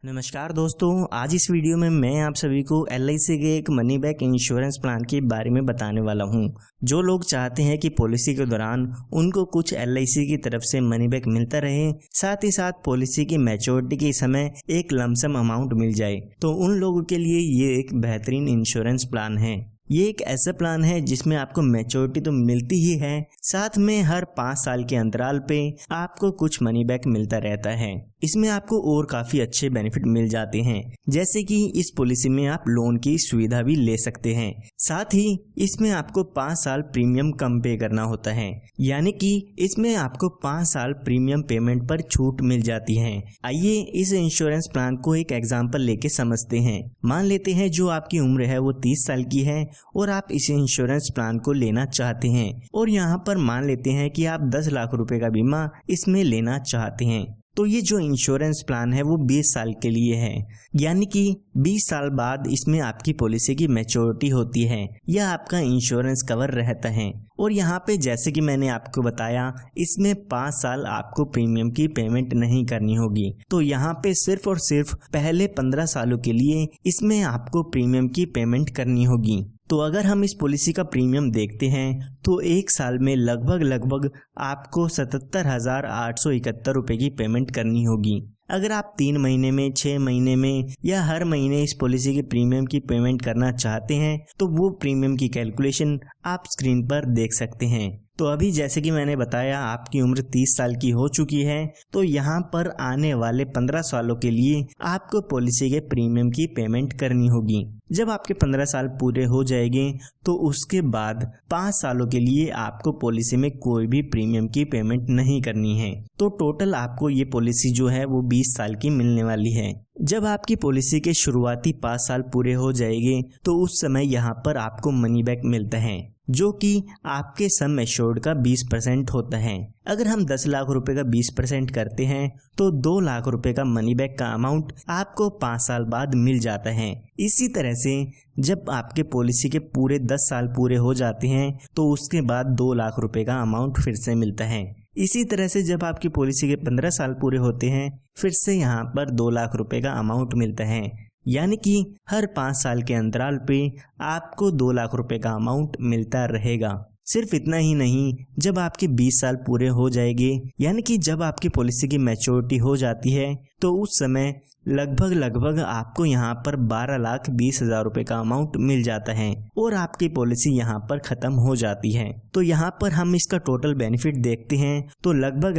नमस्कार दोस्तों, आज इस वीडियो में मैं आप सभी को LIC के एक मनी बैक इंश्योरेंस प्लान के बारे में बताने वाला हूं। जो लोग चाहते हैं कि पॉलिसी के दौरान उनको कुछ LIC की तरफ से मनी बैक मिलता रहे, साथ ही साथ पॉलिसी की मैच्योरिटी के समय एक लमसम अमाउंट मिल जाए, तो उन लोगों के लिए ये एक बेहतरीन इंश्योरेंस प्लान है। ये एक ऐसा प्लान है जिसमें आपको मैच्योरिटी तो मिलती ही है, साथ में हर 5 साल के अंतराल पे आपको कुछ मनी बैक मिलता रहता है। इसमें आपको और काफी अच्छे बेनिफिट मिल जाते हैं, जैसे कि इस पॉलिसी में आप लोन की सुविधा भी ले सकते हैं। साथ ही इसमें आपको 5 साल प्रीमियम कम पे करना होता है, यानी कि इसमें आपको 5 साल प्रीमियम पेमेंट पर छूट मिल जाती है। आइए इस इंश्योरेंस प्लान को एक एग्जांपल लेके समझते हैं। मान लेते हैं जो आपकी उम्र है वो 30 साल की है और आप इस इंश्योरेंस प्लान को लेना चाहते हैं, और यहाँ पर मान लेते हैं कि आप 10 लाख रुपए का बीमा इसमें लेना चाहते हैं। तो ये जो इंश्योरेंस प्लान है वो 20 साल के लिए है, यानी कि 20 साल बाद इसमें आपकी पॉलिसी की मैच्योरिटी होती है या आपका इंश्योरेंस कवर रहता है। और यहाँ पे जैसे कि मैंने आपको बताया, इसमें 5 साल आपको प्रीमियम की पेमेंट नहीं करनी होगी। तो यहाँ पे सिर्फ और सिर्फ पहले 15 सालों के लिए इसमें आपको प्रीमियम की पेमेंट करनी होगी। तो अगर हम इस पॉलिसी का प्रीमियम देखते हैं तो एक साल में लगभग आपको 77,871 रुपए की पेमेंट करनी होगी। अगर आप 3 महीने में, 6 महीने में या हर महीने इस पॉलिसी के प्रीमियम की पेमेंट करना चाहते हैं तो वो प्रीमियम की कैलकुलेशन आप स्क्रीन पर देख सकते हैं। तो अभी जैसे कि मैंने बताया आपकी उम्र 30 साल की हो चुकी है, तो यहाँ पर आने वाले 15 सालों के लिए आपको पॉलिसी के प्रीमियम की पेमेंट करनी होगी। जब आपके 15 साल पूरे हो जाएंगे तो उसके बाद 5 सालों के लिए आपको पॉलिसी में कोई भी प्रीमियम की पेमेंट नहीं करनी है। तो टोटल आपको ये पॉलिसी जो है वो 20 साल की मिलने वाली है। जब आपकी पॉलिसी के शुरुआती 5 साल पूरे हो जाएंगे तो उस समय यहाँ पर आपको मनी बैक मिलता है, जो कि आपके सम एश्योर्ड का 20% होता है। अगर हम 10 लाख रुपए का 20% करते हैं तो 2 लाख रुपए का मनी बैक का अमाउंट आपको 5 साल बाद मिल जाता है। इसी तरह से जब आपके पॉलिसी के पूरे 10 साल पूरे हो जाते हैं तो उसके बाद 2 लाख रुपए का अमाउंट फिर से मिलता है। इसी तरह से जब आपकी पॉलिसी के 15 साल पूरे होते हैं फिर से यहाँ पर 2 लाख रुपए का अमाउंट मिलता है, यानी कि हर 5 साल के अंतराल पे आपको 2 लाख रुपए का अमाउंट मिलता रहेगा। सिर्फ इतना ही नहीं, जब आपके 20 साल पूरे हो जाएंगे, यानी कि जब आपकी पॉलिसी की मैच्योरिटी हो जाती है, तो उस समय लगभग आपको यहाँ पर 12,20,000 रुपए का अमाउंट मिल जाता है और आपकी पॉलिसी यहाँ पर खत्म हो जाती है। तो यहाँ पर हम इसका टोटल बेनिफिट देखते हैं तो लगभग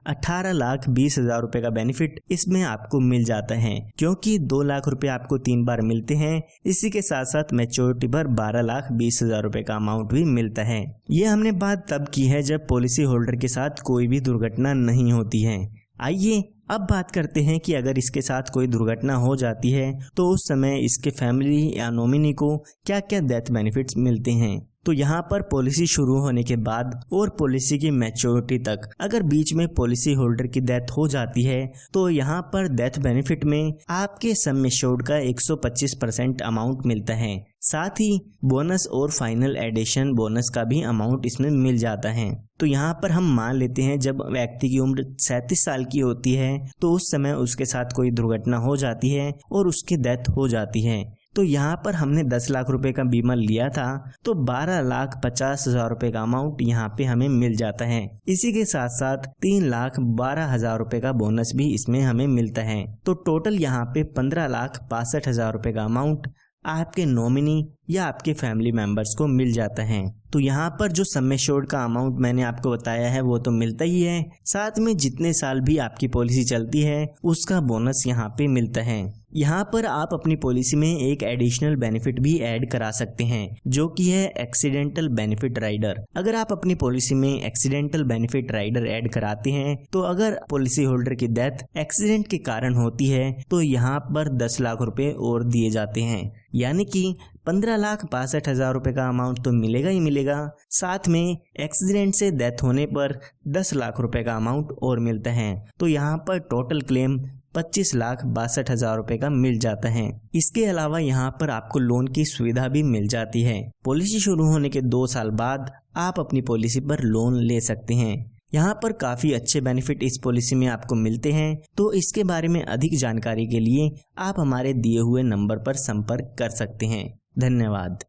18,20,000 रुपए का बेनिफिट इसमें आपको मिल जाता है, क्योंकि 2 लाख रुपए आपको 3 बार मिलते हैं। इसी के साथ साथ मैच्योरिटी पर 12,20,000 रुपए का अमाउंट भी मिलता है। ये हमने बात तब की है जब पॉलिसी होल्डर के साथ कोई भी दुर्घटना नहीं होती है। आइए अब बात करते हैं कि अगर इसके साथ कोई दुर्घटना हो जाती है तो उस समय इसके फैमिली या नॉमिनी को क्या क्या डेथ बेनिफिट्स मिलते हैं। तो यहाँ पर पॉलिसी शुरू होने के बाद और पॉलिसी की मैच्योरिटी तक अगर बीच में पॉलिसी होल्डर की डेथ हो जाती है तो यहाँ पर डेथ बेनिफिट में आपके सम एश्योर्ड का 125% अमाउंट मिलता है। साथ ही बोनस और फाइनल एडिशन बोनस का भी अमाउंट इसमें मिल जाता है। तो यहाँ पर हम मान लेते हैं जब व्यक्ति की उम्र 37 साल की होती है तो उस समय उसके साथ कोई दुर्घटना हो जाती है और उसकी डेथ हो जाती है। तो यहाँ पर हमने 10 लाख रुपए का बीमा लिया था तो 12,50,000 रुपए का अमाउंट यहाँ पे हमें मिल जाता है। इसी के साथ साथ 3,12,000 रुपए का बोनस भी इसमें हमें मिलता है। तो टोटल यहाँ पे 15,62,000 रुपए का अमाउंट आपके नॉमिनी या आपके फैमिली मेंबर्स को मिल जाता है। तो यहाँ पर जो सम एश्योर्ड का अमाउंट मैंने आपको बताया है वो तो मिलता ही है, साथ में जितने साल भी आपकी पॉलिसी चलती है उसका बोनस यहाँ पे मिलता है। यहाँ पर आप अपनी पॉलिसी में एक एडिशनल बेनिफिट भी ऐड करा सकते हैं, जो कि है एक्सीडेंटल बेनिफिट राइडर। अगर आप अपनी पॉलिसी में एक्सीडेंटल बेनिफिट राइडर ऐड कराते हैं तो अगर पॉलिसी होल्डर की डेथ एक्सीडेंट के कारण होती है तो यहाँ पर 10 लाख रुपए और दिए जाते हैं, यानी कि 15,62,000 रुपए का अमाउंट तो मिलेगा ही मिलेगा, साथ में एक्सीडेंट से डेथ होने पर 10 लाख रुपए का अमाउंट और मिलता है। तो यहाँ पर टोटल क्लेम 25,62,000 रुपए का मिल जाता है। इसके अलावा यहाँ पर आपको लोन की सुविधा भी मिल जाती है। पॉलिसी शुरू होने के 2 साल बाद आप अपनी पॉलिसी पर लोन ले सकते हैं। यहाँ पर काफ़ी अच्छे बेनिफिट इस पॉलिसी में आपको मिलते हैं। तो इसके बारे में अधिक जानकारी के लिए आप हमारे दिए हुए नंबर पर संपर्क कर सकते हैं। धन्यवाद।